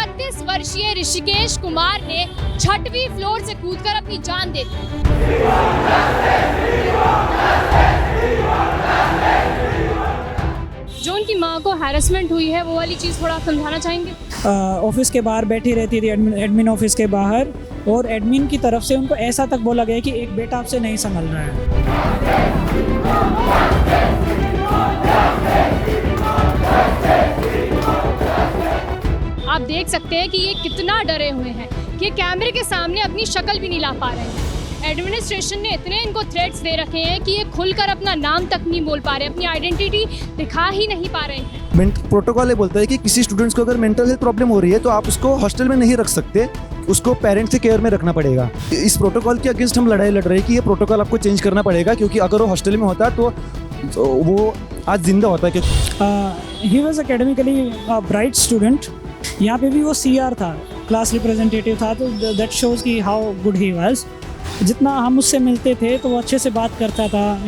31 वर्षीय ऋषिकेश कुमार ने 6वीं फ्लोर से कूदकर अपनी जान दे दी। जो उनकी मां को हैरेसमेंट हुई है वो वाली चीज़ थोड़ा समझाना चाहेंगे? ऑफिस के बाहर बैठी रहती थी, एडमिन ऑफिस के बाहर, और एडमिन की तरफ से उनको ऐसा तक बोला गया कि एक बेटा आपसे नहीं संभल रहा है। आप देख सकते हैं कि ये कितना डरे हुए हैं कि ये कैमरे के सामने अपनी शक्ल भी नहीं ला पा रहे हैं। एडमिनिस्ट्रेशन ने इतने इनको थ्रेट्स दे रखे हैं कि ये खुलकर अपना नाम तक नहीं बोल पा रहे, अपनी आइडेंटिटी दिखा ही नहीं पा रहे हैं। प्रोटोकॉल ये बोलता है कि किसी स्टूडेंट्स को अगर मेंटल हेल्थ प्रॉब्लम हो रही है तो आप उसको हॉस्टल में नहीं रख सकते, उसको पेरेंट्स के केयर में रखना पड़ेगा। इस प्रोटोकॉल के अगेंस्ट हम लड़ाई लड़ रहे हैं कि ये प्रोटोकॉल आपको चेंज करना पड़ेगा, क्योंकि अगर वो हॉस्टल में होता तो वो आज जिंदा होता है। He was academically bright student. यहाँ पे भी वो CR था, क्लास रिप्रेजेंटेटिव था, तो दैट शोज कि हाउ गुड ही वाज। जितना हम उससे मिलते थे तो वो अच्छे से बात करता था,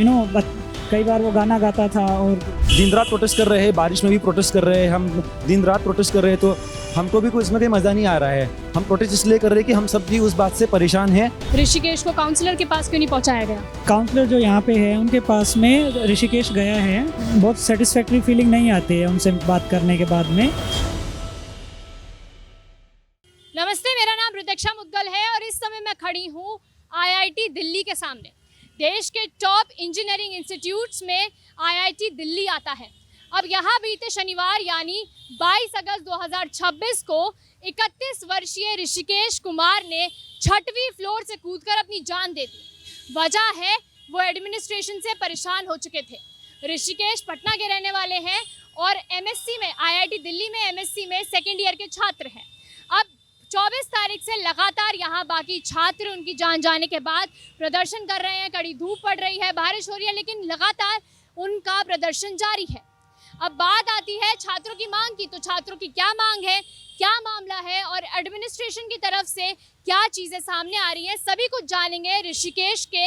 कई बार वो गाना गाता था। और दिन रात प्रोटेस्ट कर रहे हैं, बारिश में भी प्रोटेस्ट कर रहे हैं, हम दिन रात प्रोटेस्ट कर रहे हैं, तो हमको भी कोई इसमें कोई मज़ा नहीं आ रहा है। हम प्रोटेस्ट इसलिए कर रहे हैं कि हम सब भी उस बात से परेशान हैं। ऋषिकेश को काउंसलर के पास क्यों नहीं पहुंचाया गया? काउंसलर जो यहाँ पे है उनके पास में ऋषिकेश गया है, बहुत सेटिस्फैक्ट्री फीलिंग नहीं आती है उनसे बात करने के बाद में। नमस्ते, मेरा नाम रुद्रक्षा मुद्गल है और इस समय मैं खड़ी हूँ IIT दिल्ली के सामने। देश के टॉप इंजीनियरिंग इंस्टीट्यूट्स में IIT दिल्ली आता है। अब यहाँ बीते शनिवार यानी 22 अगस्त 2026 को 31 वर्षीय ऋषिकेश कुमार ने 6वीं फ्लोर से कूदकर अपनी जान दे दी। वजह है वो एडमिनिस्ट्रेशन से परेशान हो चुके थे। ऋषिकेश पटना के रहने वाले हैं और MSc में IIT दिल्ली में MSc में सेकेंड ईयर के छात्र हैं। अब 24 तारीख से लगातार यहाँ बाकी छात्र उनकी जान जाने के बाद प्रदर्शन कर रहे हैं। कड़ी धूप पड़ रही है, बारिश हो रही है, लेकिन लगातार उनका प्रदर्शन जारी है। अब बात आती है छात्रों की मांग की, तो छात्रों की क्या मांग है, क्या मामला है और एडमिनिस्ट्रेशन की तरफ से क्या चीज़ें सामने आ रही हैं, सभी कुछ जानेंगे ऋषिकेश के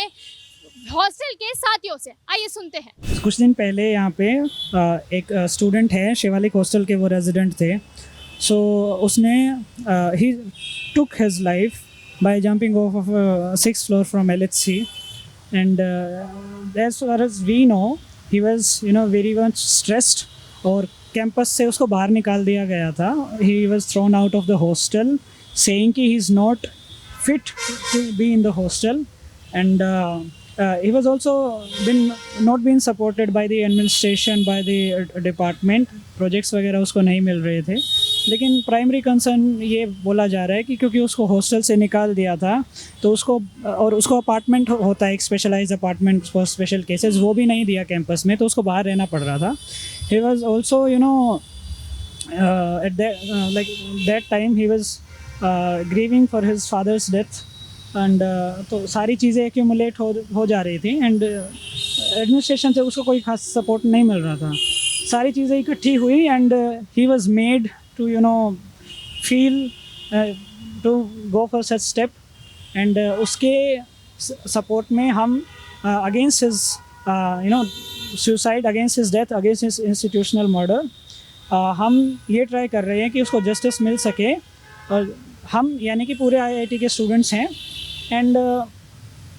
हॉस्टल के साथियों से। आइए सुनते हैं। कुछ दिन पहले यहाँ पे एक स्टूडेंट है, शिवालिक हॉस्टल के वो रेजिडेंट थे। So उसने he took his life by jumping off of 6th floor from LHC, and as far as we know he was very much stressed और कैंपस से उसको बाहर निकाल दिया गया था। He was thrown out of the hostel saying कि he is not fit to be in the hostel, and he was also not been supported by the administration, by the department। Projects वगैरह उसको नहीं मिल रहे थे, लेकिन primary concern ये बोला जा रहा है कि क्योंकि उसको हॉस्टल से निकाल दिया था तो उसको अपार्टमेंट होता है, एक specialised apartment for special cases, वो भी नहीं दिया कैंपस में, तो उसको बाहर रहना पड़ रहा था। He was also at that time he was grieving for his father's death, and तो सारी चीज़ें एक्यूमुलेट हो जा रही थी, एंड एडमिनिस्ट्रेशन से उसको कोई खास सपोर्ट नहीं मिल रहा था। सारी चीज़ें इकट्ठी हुई and he was made to feel to go for such step, and उसके सपोर्ट में हम against his suicide, against his death, against his institutional murder, हम ये ट्राई कर रहे हैं कि उसको जस्टिस मिल सके। और हम यानी कि पूरे IIT के स्टूडेंट्स हैं, एंड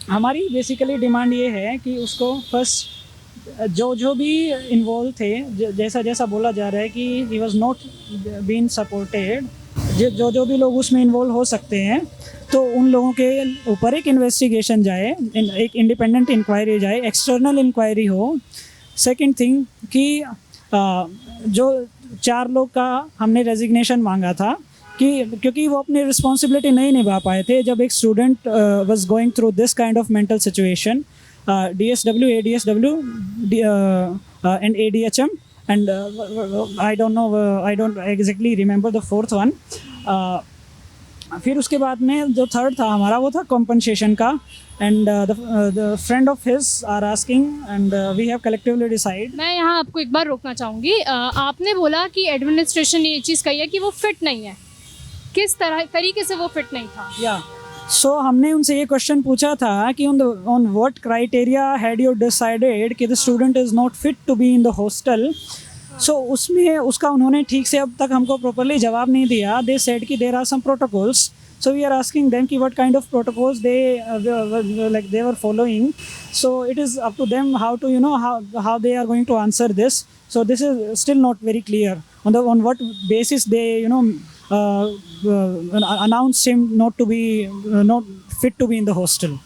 हमारी बेसिकली डिमांड ये है कि उसको फर्स्ट जो भी इन्वॉल्व थे, जैसा बोला जा रहा है कि he was not been supported, जो भी लोग उसमें इन्वॉल्व हो सकते हैं, तो उन लोगों के ऊपर एक इन्वेस्टिगेशन जाए, एक इंडिपेंडेंट इंक्वायरी जाए, एक्सटर्नल इंक्वायरी हो। सेकंड थिंग कि जो 4 लोग का हमने रेजिग्नेशन मांगा था कि क्योंकि वो अपनी रिस्पॉन्सिबिलिटी नहीं निभा पाए थे जब एक student was going through this kind of mental situation. DSW, ADSW, and ADHM, and I don't exactly remember the fourth one. फिर उसके बाद में जो थर्ड था हमारा वो था compensation का, and the friend of his are asking, and we have collectively decided। मैं यहाँ आपको एक बार रोकना चाहूँगी। आपने बोला कि एडमिनिस्ट्रेशन ने ये चीज़ कही है कि वो फिट नहीं है, किस तरीके से वो फिट नहीं था? सो हमने उनसे ये क्वेश्चन पूछा था कि on what criteria had you decided कि the student is not fit to be in the hostel. So उसमें उसका उन्होंने ठीक से अब तक हमको प्रॉपरली जवाब नहीं दिया. दे सेड कि there are some protocols. So we are asking them ki what kind of protocols they like they were following. So it is up to them how to how they are going to answer this. So this is still not very clear on what basis they announced him not to be not fit to be in the hostel.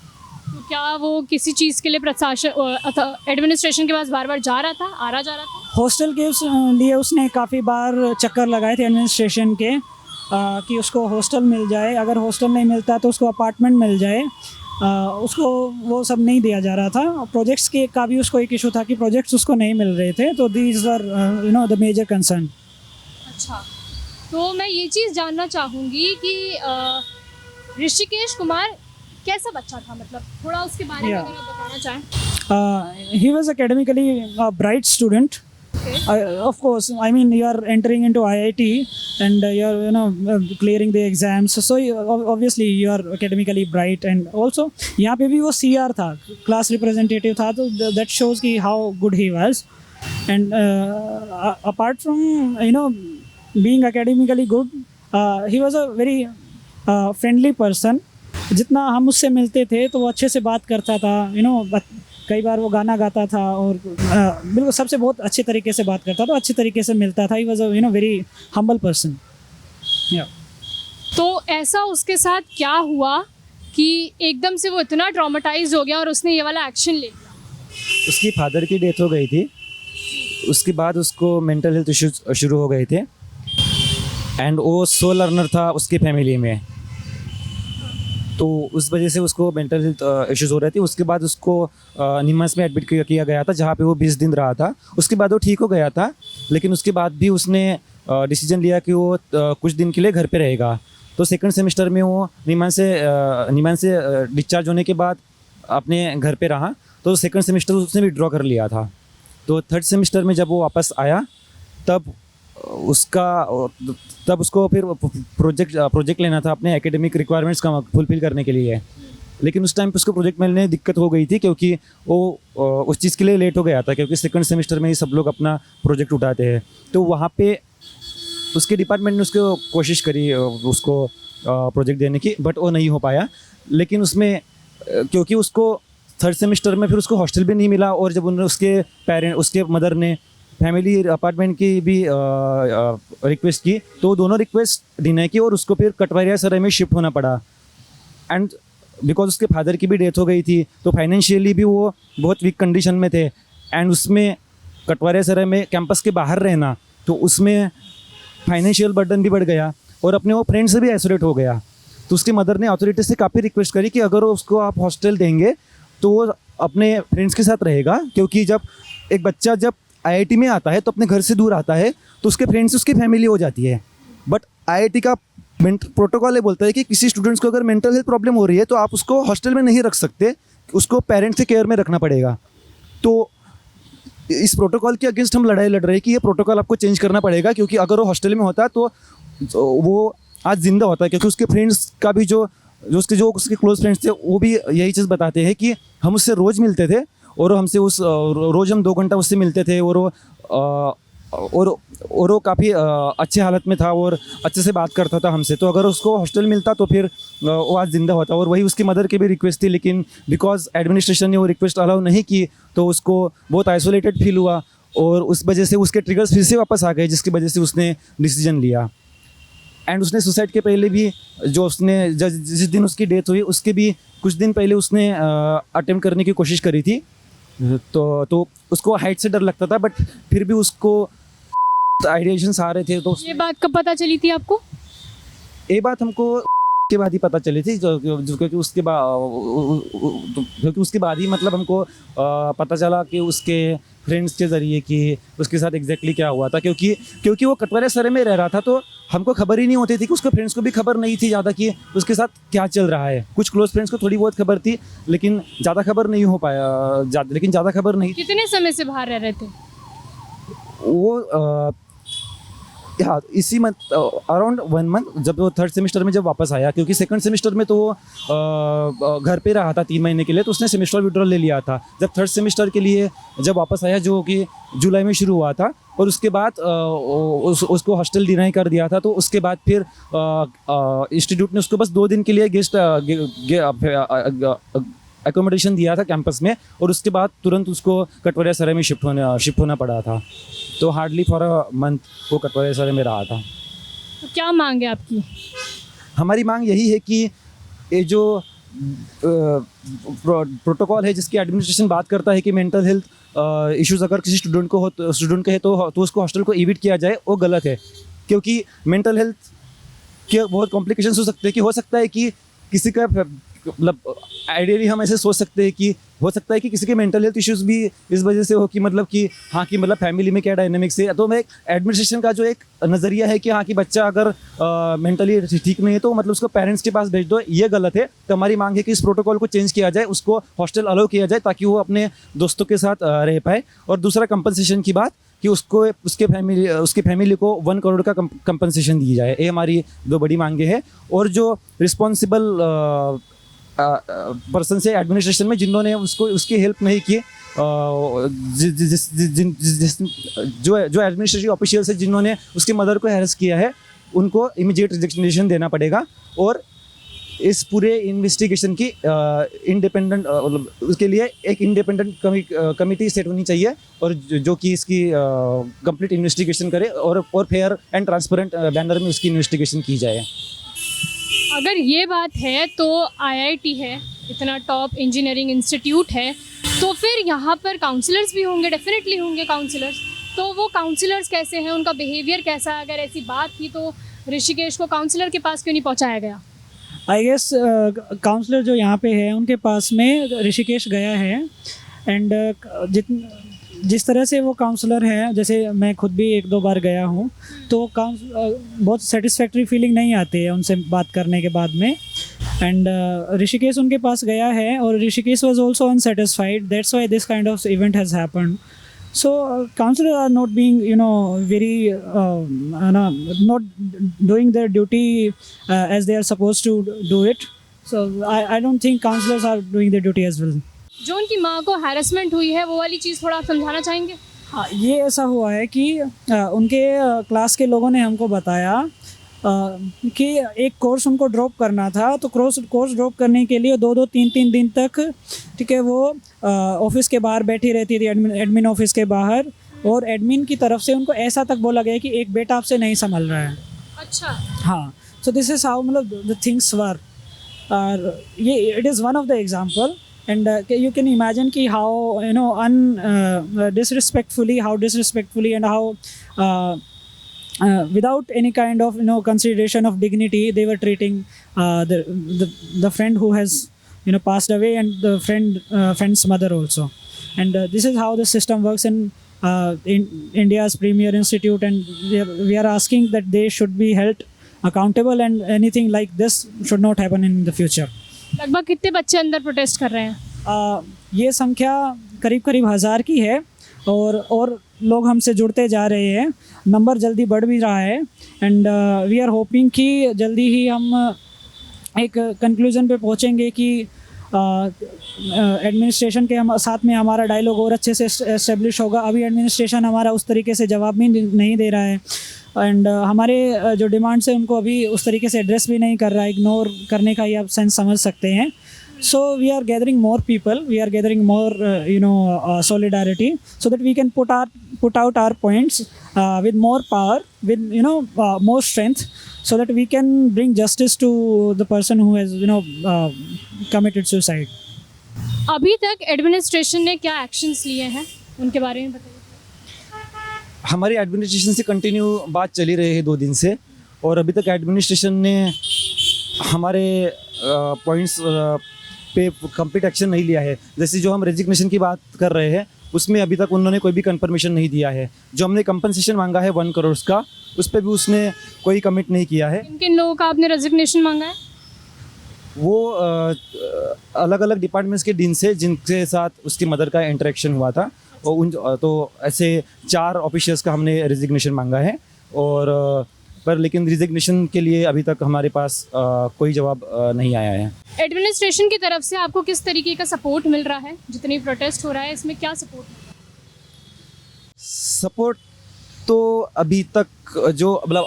तो क्या वो किसी चीज़ के लिए प्रशासन administration के पास बार बार जा रहा था, आ रहा जा रहा था? हॉस्टल के लिए उसने काफ़ी बार चक्कर लगाए थे एडमिनिस्ट्रेशन के कि उसको हॉस्टल मिल जाए. अगर हॉस्टल नहीं मिलता तो उसको अपार्टमेंट मिल जाए. उसको वो सब नहीं दिया जा रहा था. प्रोजेक्ट्स के का भी उसको एक इशू था कि प्रोजेक्ट्स उसको नहीं मिल रहे थे. तो these were the major concern. अच्छा, तो मैं ये चीज़ जानना चाहूँगी कि ऋषिकेश कुमार कैसा बच्चा था, मतलब थोड़ा उसके बारे में Yeah. अगर आप बताना चाहें. He was academically a bright student. Of course, I mean you are entering into IIT and you are clearing the exams. So obviously you are academically bright, and also यहाँ पे भी वो CR था, class representative था. तो that shows कि how good he was. And apart from being academically good, he was a very friendly person. जितना हम उससे मिलते थे तो वो अच्छे से बात करता था. कई बार वो गाना गाता था और बिल्कुल सबसे बहुत अच्छे तरीके से बात करता था, अच्छे तरीके से मिलता था. He was a very humble person. तो ऐसा उसके साथ क्या हुआ कि एकदम से वो इतना ट्रॉमेटाइज हो गया और उसने ये वाला एक्शन ले लिया? उसकी फादर की डेथ हो गई थी. उसके बाद उसको मेंटल हेल्थ इश्यूज शुरू हो गए थे. एंड वो सो लर्नर था उसकी फैमिली में, तो उस वजह से उसको मेंटल हेल्थ इश्यूज हो रहे थे. उसके बाद उसको निम्स में एडमिट किया गया था, जहाँ पे वो 20 दिन रहा था. उसके बाद वो ठीक हो गया था, लेकिन उसके बाद भी उसने डिसीजन लिया कि वो कुछ दिन के लिए घर पे रहेगा. तो सेकंड सेमेस्टर में वो निम्स से डिस्चार्ज होने के बाद अपने घर पे रहा. तो सेकंड सेमेस्टर उसने विड्रॉ कर लिया था. तो थर्ड सेमेस्टर में जब वो वापस आया तब उसको फिर प्रोजेक्ट लेना था अपने एकेडमिक रिक्वायरमेंट्स का फुलफिल करने के लिए. लेकिन उस टाइम पे उसको प्रोजेक्ट मिलने में दिक्कत हो गई थी, क्योंकि वो उस चीज़ के लिए लेट हो गया था, क्योंकि सेकंड सेमेस्टर में ही सब लोग अपना प्रोजेक्ट उठाते हैं. तो वहाँ पे उसके डिपार्टमेंट ने उसको कोशिश करी उसको प्रोजेक्ट देने की, बट वो नहीं हो पाया. लेकिन उसमें क्योंकि उसको थर्ड सेमेस्टर में फिर उसको हॉस्टल भी नहीं मिला, और जब उन्होंने उसके मदर ने फैमिली अपार्टमेंट की भी रिक्वेस्ट की, तो दोनों रिक्वेस्ट डिनाई की और उसको फिर कटवारिया सराय में शिफ्ट होना पड़ा. एंड बिकॉज उसके फादर की भी डेथ हो गई थी, तो फाइनेंशियली भी वो बहुत वीक कंडीशन में थे. एंड उसमें कटवारिया सराय में कैंपस के बाहर रहना, तो उसमें फाइनेंशियल बर्डन भी बढ़ गया और अपने वो फ्रेंड से भी आइसोलेट हो गया. तो उसकी मदर ने अथॉरिटी से काफ़ी रिक्वेस्ट करी कि अगर उसको आप हॉस्टल देंगे तो वो अपने फ्रेंड्स के साथ रहेगा, क्योंकि जब एक बच्चा जब IIT में आता है तो अपने घर से दूर आता है तो उसके फ्रेंड्स उसकी फैमिली हो जाती है. बट IIT का प्रोटोकॉल ये बोलता है कि किसी स्टूडेंट्स को अगर मेंटल हेल्थ प्रॉब्लम हो रही है तो आप उसको हॉस्टल में नहीं रख सकते, उसको पेरेंट्स के केयर में रखना पड़ेगा. तो इस प्रोटोकॉल के अगेंस्ट हम लड़ाई लड़ रहे हैं कि ये प्रोटोकॉल आपको चेंज करना पड़ेगा, क्योंकि अगर वो हॉस्टल में होता तो वो आज जिंदा होता है. क्योंकि उसके फ्रेंड्स का भी जो उसके क्लोज फ्रेंड्स थे वो भी यही चीज़ बताते हैं कि हम उससे रोज़ मिलते थे और हमसे रोज़ हम 2 घंटा उससे मिलते थे, और वो काफ़ी अच्छे हालत में था और अच्छे से बात करता था हमसे. तो अगर उसको हॉस्टल मिलता तो फिर वो आज ज़िंदा होता. और वही उसकी मदर की भी रिक्वेस्ट थी, लेकिन बिकॉज एडमिनिस्ट्रेशन ने वो रिक्वेस्ट अलाउ नहीं की तो उसको बहुत आइसोलेटेड फील हुआ, और उस वजह से उसके ट्रिगर्स फिर से वापस आ गए, जिसकी वजह से उसने डिसीजन लिया. एंड उसने सुसाइड के पहले भी जिस दिन उसकी डेथ हुई उसके भी कुछ दिन पहले उसने अटेम्प्ट करने की कोशिश करी थी. तो उसको हाइट से डर लगता था, बट फिर भी उसको आइडिएशंस आ रहे थे. तो ये बात कब पता चली थी आपको? ये बात हमको के बाद ही पता चली थी, क्योंकि उसके बाद ही मतलब हमको पता चला कि उसके फ्रेंड्स के ज़रिए कि उसके साथ एग्जैक्टली क्या हुआ था. क्योंकि वो कटवारिया सराय में रह रहा था, तो हमको खबर ही नहीं होती थी कि उसके फ्रेंड्स को भी खबर नहीं थी ज़्यादा कि उसके साथ क्या चल रहा है. कुछ क्लोज फ्रेंड्स को थोड़ी बहुत खबर थी, लेकिन ज़्यादा खबर नहीं हो पाया. ज़्यादा खबर नहीं. कितने समय से बाहर रह रहे थे वो? हाँ, इसी मंथ अराउंड 1 मंथ, जब वो थर्ड सेमेस्टर में जब वापस आया, क्योंकि सेकंड सेमेस्टर में तो वो घर पे रहा था 3 महीने के लिए, तो उसने सेमेस्टर विड्रॉल ले लिया था. जब थर्ड सेमेस्टर के लिए जब वापस आया, जो कि जुलाई में शुरू हुआ था, और उसके बाद उसको हॉस्टल डिनाई कर दिया था। तो उसके बाद फिर इंस्टीट्यूट ने उसको बस 2 दिन के लिए गेस्ट एकोमोडेशन दिया था कैंपस में, और उसके बाद तुरंत उसको कटवरिया सराय में शिफ्ट होना पड़ा था। तो हार्डली फॉर अ मंथ वो कटवरिया सराय में रहा था। तो क्या मांग है आपकी? हमारी मांग यही है कि ये जो प्रोटोकॉल है जिसकी एडमिनिस्ट्रेशन बात करता है कि मेंटल हेल्थ इश्यूज अगर किसी स्टूडेंट के है तो उसको हॉस्टल को इविट किया जाए, वो गलत है। क्योंकि मेंटल हेल्थ के बहुत कॉम्प्लिकेशंस हो सकते हैं कि हो सकता है कि किसी का मतलब आइडियली हम ऐसे सोच सकते हैं कि हो सकता है कि किसी के मेंटल हेल्थ इश्यूज भी इस वजह से हो कि मतलब कि हाँ कि मतलब फैमिली में क्या डायनेमिक्स है। तो मैं एडमिनिस्ट्रेशन का जो एक नज़रिया है कि हाँ कि बच्चा अगर मेंटली ठीक नहीं है तो मतलब उसको पेरेंट्स के पास भेज दो, ये गलत है। तो हमारी मांग है कि इस प्रोटोकॉल को चेंज किया जाए, उसको हॉस्टल अलाउ किया जाए ताकि वो अपने दोस्तों के साथ रह पाए। और दूसरा कंपनसेशन की बात कि उसको उसके फैमिली को 1 करोड़ का कंपनसेशन दी जाए। ये हमारी 2 बड़ी मांगे हैं। और जो रिस्पॉन्सिबल पर्सन से एडमिनिस्ट्रेशन में जिन्होंने उसकी हेल्प नहीं की, जो एडमिनिस्ट्रेटिव ऑफिशियल्स है जिन्होंने उसकी मदर को हैरेस किया है, उनको इमीडिएट रिजेक्शन देना पड़ेगा। और इस पूरे इन्वेस्टिगेशन की इंडिपेंडेंट उसके लिए एक इंडिपेंडेंट कमिटी सेट होनी चाहिए और जो कि इसकी कंप्लीट इन्वेस्टिगेशन करे और फेयर एंड ट्रांसपेरेंट बैनर में उसकी इन्वेस्टिगेशन की जाए। अगर ये बात है तो आईआईटी है, इतना टॉप इंजीनियरिंग इंस्टीट्यूट है, तो फिर यहाँ पर काउंसलर्स भी होंगे, डेफिनेटली होंगे काउंसलर्स। तो वो काउंसलर्स कैसे हैं, उनका बिहेवियर कैसा है? अगर ऐसी बात थी तो ऋषिकेश को काउंसलर के पास क्यों नहीं पहुँचाया गया? आई गेस काउंसलर जो यहाँ पे है उनके पास में ऋषिकेश गया है। एंड जिस तरह से वो काउंसलर है, जैसे मैं खुद भी 1-2 बार गया हूँ, तो बहुत सेटिस्फैक्ट्री फीलिंग नहीं आती है उनसे बात करने के बाद में। एंड ऋषिकेश उनके पास गया है और Rishikesh was also unsatisfied, that's why this kind of event has happened. So counselors are not being, very not doing their duty as they are supposed to do it. So I don't think counselors are doing their duty as well. जो उनकी माँ को harassment हुई है वो वाली चीज़ थोड़ा आप समझाना चाहेंगे? हाँ, ये ऐसा हुआ है कि उनके क्लास के लोगों ने हमको बताया कि एक कोर्स उनको ड्रॉप करना था। तो कोर्स ड्रॉप करने के लिए 2-2, 3-3 दिन तक, ठीक है, वो ऑफिस के बाहर बैठी रहती थी, एडमिन ऑफिस के बाहर। और एडमिन की तरफ से उनको ऐसा तक बोला गया कि एक बेटा आपसे नहीं संभल रहा है। अच्छा। हाँ, सो दिस इज़ हाउ मतलब द थिंग्स वर। ये it is one of the example. And you can imagine ki how disrespectfully and how without any kind of consideration of dignity they were treating the friend who has passed away, and the friend's mother also. And this is how the system works in India's premier institute, and we are asking that they should be held accountable, and anything like this should not happen in the future. लगभग कितने बच्चे अंदर protest कर रहे हैं? ये संख्या करीब 1000 की है और लोग हमसे जुड़ते जा रहे हैं, नंबर जल्दी बढ़ भी रहा है। एंड वी आर होपिंग कि जल्दी ही हम एक कंक्लूजन पे पहुंचेंगे कि एडमिनिस्ट्रेशन के साथ में हमारा डायलॉग और अच्छे से एस्टेब्लिश होगा। अभी एडमिनिस्ट्रेशन हमारा उस तरीके से जवाब भी नहीं दे रहा है, एंड हमारे जो डिमांड्स है उनको अभी उस तरीके से एड्रेस भी नहीं कर रहा है, इग्नोर करने का ही आप सेंस समझ सकते हैं। So we are gathering more people, we are gathering more solidarity, so that we can put out our points with more power, with more strength, so that we can bring justice to the person who has committed suicide. अभी तक administration ने क्या actions लिए हैं उनके बारे में बताइए। हमारी एडमिनिस्ट्रेशन से कंटिन्यू बात चली रही है 2 दिन से, और अभी तक एडमिनिस्ट्रेशन ने हमारे पॉइंट्स पे कंप्लीट एक्शन नहीं लिया है। जैसे जो हम रेजिग्नेशन की बात कर रहे हैं उसमें अभी तक उन्होंने कोई भी कंफर्मेशन नहीं दिया है। जो हमने कंपनसेशन मांगा है 1 करोड़ का, उस पर भी उसने कोई कमिट नहीं किया है। किन लोगों का आपने रेजिग्नेशन मांगा है? वो अलग अलग डिपार्टमेंट्स के डीन से जिनके साथ उसकी मदर का इंटरेक्शन हुआ था, और तो ऐसे 4 ऑफिशियल्स का हमने रेजिग्नेशन मांगा है। और पर लेकिन रिजिग्नेशन के लिए अभी तक हमारे पास कोई जवाब नहीं आया है। एडमिनिस्ट्रेशन की तरफ से आपको किस तरीके का सपोर्ट मिल रहा है? जितनी प्रोटेस्ट हो रहा है इसमें क्या सपोर्ट? सपोर्ट तो अभी तक जो मतलब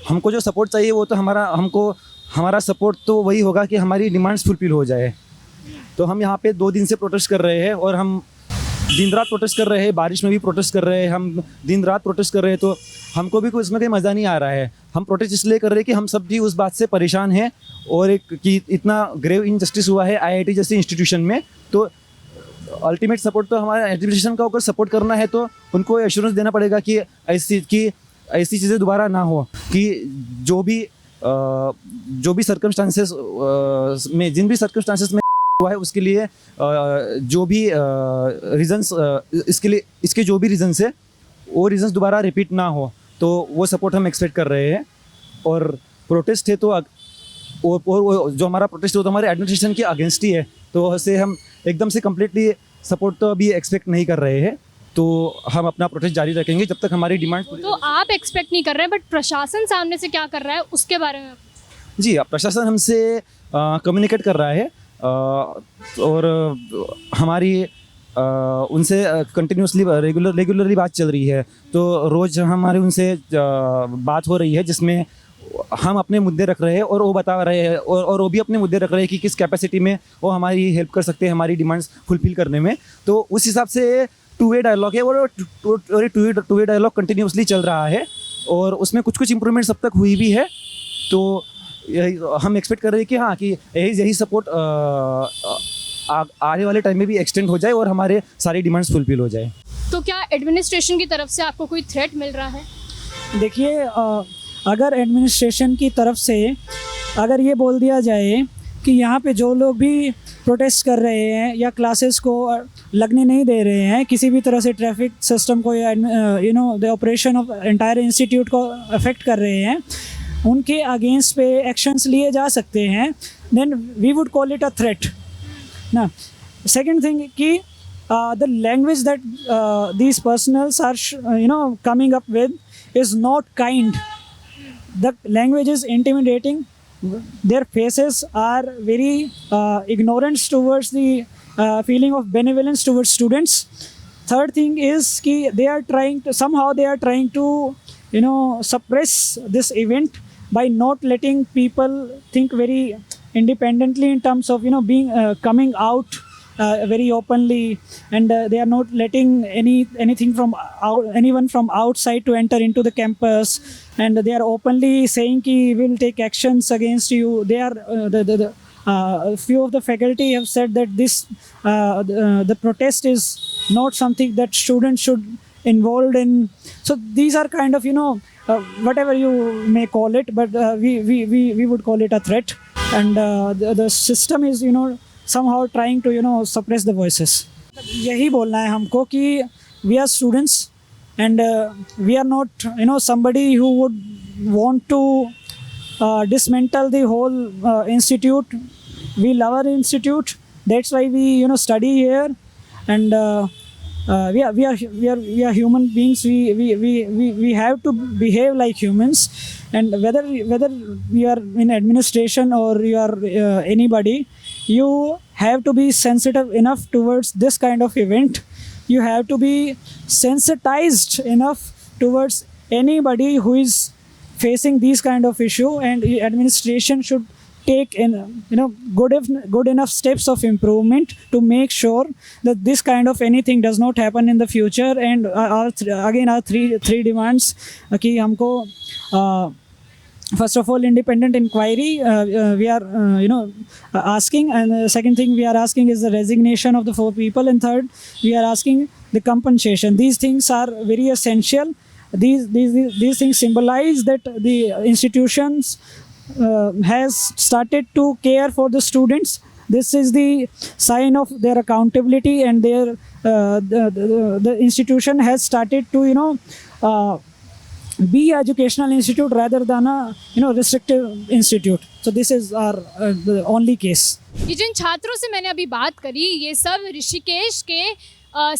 हमको जो सपोर्ट चाहिए वो तो हमारा सपोर्ट तो वही होगा कि हमारी डिमांड्स फुलफिल हो जाए। तो हम यहाँ पे 2 दिन से प्रोटेस्ट कर रहे हैं और हम दिन रात प्रोटेस्ट कर रहे हैं, बारिश में भी प्रोटेस्ट कर रहे हैं, हम दिन रात प्रोटेस्ट कर रहे हैं। तो हमको भी कोई इसमें कोई मज़ा नहीं आ रहा है। हम प्रोटेस्ट इसलिए कर रहे हैं कि हम सब भी उस बात से परेशान हैं और एक कि इतना ग्रेव इनजस्टिस हुआ है आईआईटी जैसी इंस्टीट्यूशन में। तो अल्टीमेट सपोर्ट तो हमारा एडमिनिस्ट्रेशन का अगर सपोर्ट करना है तो उनको एश्योरेंस देना पड़ेगा कि ऐसी चीज़ें दोबारा ना हो, कि जो भी सर्कमस्टांसेस में जिन भी सर्कमस्टांसेस में हुआ है उसके लिए जो भी रीजंस इसके जो भी रीजंस है वो रीजंस दोबारा रिपीट ना हो, तो वो सपोर्ट हम एक्सपेक्ट कर रहे हैं। और प्रोटेस्ट है तो और जो हमारा प्रोटेस्ट है वो तो हमारे एडमिनिस्ट्रेशन के अगेंस्ट ही है, तो उससे हम एकदम से कम्प्लीटली सपोर्ट तो अभी एक्सपेक्ट नहीं कर रहे हैं। तो हम अपना प्रोटेस्ट जारी रखेंगे जब तक हमारी डिमांड। तो आप एक्सपेक्ट नहीं कर रहे हैं, बट प्रशासन सामने से क्या कर रहा है उसके बारे में? जी, प्रशासन हमसे कम्युनिकेट कर रहा है और हमारी उनसे कंटिन्यूसली रेगुलरली बात चल रही है। तो रोज़ हमारी उनसे बात हो रही है जिसमें हम अपने मुद्दे रख रहे हैं और वो बता रहे हैं और वो भी अपने मुद्दे रख रहे हैं कि किस कैपेसिटी में वो हमारी हेल्प कर सकते हैं हमारी डिमांड्स फुलफिल करने में। तो उस हिसाब से टू वे डायलॉग है और टू वे डायलॉग कंटिन्यूसली चल रहा है और उसमें कुछ इम्प्रूवमेंट्स अब तक हुई भी है। तो हम एक्सपेक्ट कर रहे हैं कि हाँ कि यही सपोर्ट आने वाले टाइम में भी एक्सटेंड हो जाए और हमारे सारी डिमांड्स फुलफिल हो जाए। तो क्या एडमिनिस्ट्रेशन की तरफ से आपको कोई थ्रेट मिल रहा है? देखिए, अगर एडमिनिस्ट्रेशन की तरफ से अगर ये बोल दिया जाए कि यहाँ पे जो लोग भी प्रोटेस्ट कर रहे हैं या क्लासेस को लगने नहीं दे रहे हैं, किसी भी तरह से ट्रैफिक सिस्टम को या the operation of entire institute को अफेक्ट कर रहे हैं, उनके अगेंस्ट पे एक्शंस लिए जा सकते हैं, then we would call it a threat ना। सेकेंड थिंग कि the language that these personals are coming up with is not kind. The language is intimidating. Their faces are very ignorant towards the feeling of benevolence towards students. Third thing is कि they are trying to suppress this event by not letting people think very independently in terms of being coming out very openly, and they are not letting anything from anyone from outside to enter into the campus, and they are openly saying ki we will take actions against you. They are few of the faculty have said that this the protest is not something that students should involved in. So these are kind of whatever you may call it, but we would call it a threat, and the system is somehow trying to suppress the voices. यही बोलना है हमको कि we are students and we are not somebody who would want to dismantle the whole institute. We love our institute, that's why we study here, and we are human beings. We have to behave like humans, and whether we are in administration or you are anybody, you have to be sensitive enough towards this kind of event. You have to be sensitized enough towards anybody who is facing these kind of issue, and administration should take good enough steps of improvement to make sure that this kind of anything does not happen in the future. And our three demands कि हमको first of all independent inquiry we are asking, and second thing we are asking is the resignation of the 4 people, and third we are asking the compensation. These things are very essential. These things symbolize that the institutions has started to care for the students. This is the sign of their accountability, and their the institution has started to be educational institute rather than a restrictive institute. So this is our the only case. ये जिन छात्रों से मैंने अभी बात करी, ये सब ऋषिकेश के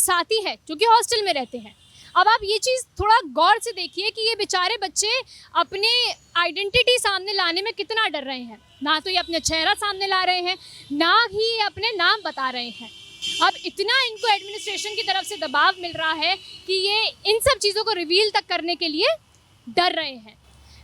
साथी हैं जो कि हॉस्टल में रहते हैं। अब आप ये चीज़ थोड़ा गौर से देखिए कि ये बेचारे बच्चे अपने आइडेंटिटी सामने लाने में कितना डर रहे हैं। ना तो ये अपने चेहरा सामने ला रहे हैं, ना ही अपने नाम बता रहे हैं। अब इतना इनको एडमिनिस्ट्रेशन की तरफ से दबाव मिल रहा है कि ये इन सब चीज़ों को रिवील तक करने के लिए डर रहे हैं।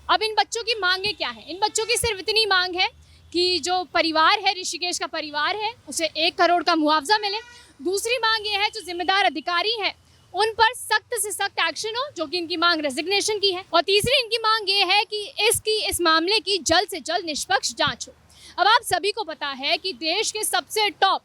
अब इन बच्चों की मांगें क्या हैं? इन बच्चों की सिर्फ इतनी मांग है कि जो परिवार है, ऋषिकेश का परिवार है, उसे 1 करोड़ का मुआवजा मिले। दूसरी मांग ये है जो जिम्मेदार अधिकारी हैं उन पर सख्त से सख्त एक्शन हो, जो कि इनकी मांग रेजिग्नेशन की है। और तीसरी इनकी मांग ये है कि इस मामले की जल्द से जल्द निष्पक्ष जांच हो। अब आप सभी को पता है कि देश के सबसे टॉप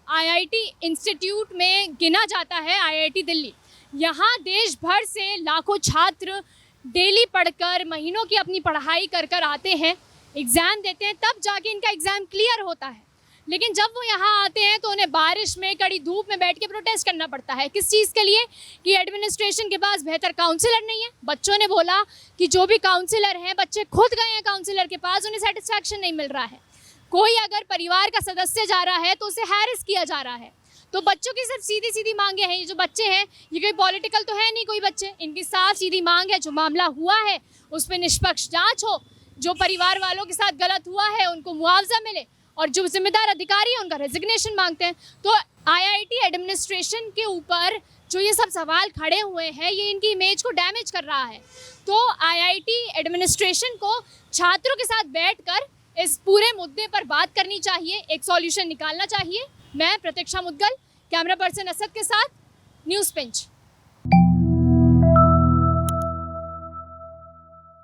आईआईटी इंस्टीट्यूट में गिना जाता है आईआईटी दिल्ली। यहाँ देश भर से लाखों छात्र डेली पढ़कर महीनों की अपनी पढ़ाई कर कर आते हैं, एग्ज़ाम देते हैं, तब जाके इनका एग्ज़ाम क्लियर होता है। लेकिन जब वो यहाँ आते हैं तो उन्हें बारिश में, कड़ी धूप में बैठ के प्रोटेस्ट करना पड़ता है। किस चीज़ के लिए? कि एडमिनिस्ट्रेशन के पास बेहतर काउंसलर नहीं है। बच्चों ने बोला कि जो भी काउंसलर हैं, बच्चे खुद गए हैं काउंसलर के पास, उन्हें सेटिस्फैक्शन नहीं मिल रहा है। कोई अगर परिवार का सदस्य जा रहा है तो उसे हैरेस किया जा रहा है। तो बच्चों की सिर्फ सीधी सीधी मांगे हैं। ये जो बच्चे हैं ये कोई पॉलिटिकल तो है नहीं कोई बच्चे, इनकी साफ सीधी मांग है जो मामला हुआ है उस पर निष्पक्ष जांच हो, जो परिवार वालों के साथ गलत हुआ है उनको मुआवजा मिले, और जो जिम्मेदार अधिकारी है उनका रेजिग्नेशन मांगते हैं। तो आईआईटी एडमिनिस्ट्रेशन के ऊपर जो ये सब सवाल खड़े हुए हैं ये इनकी इमेज को डैमेज कर रहा है। तो आईआईटी एडमिनिस्ट्रेशन को छात्रों के साथ बैठकर इस पूरे मुद्दे पर बात करनी चाहिए, एक सॉल्यूशन निकालना चाहिए। मैं प्रतीक्षा मुद्गल, कैमरा पर्सन असद के साथ, न्यूज़ पिंच।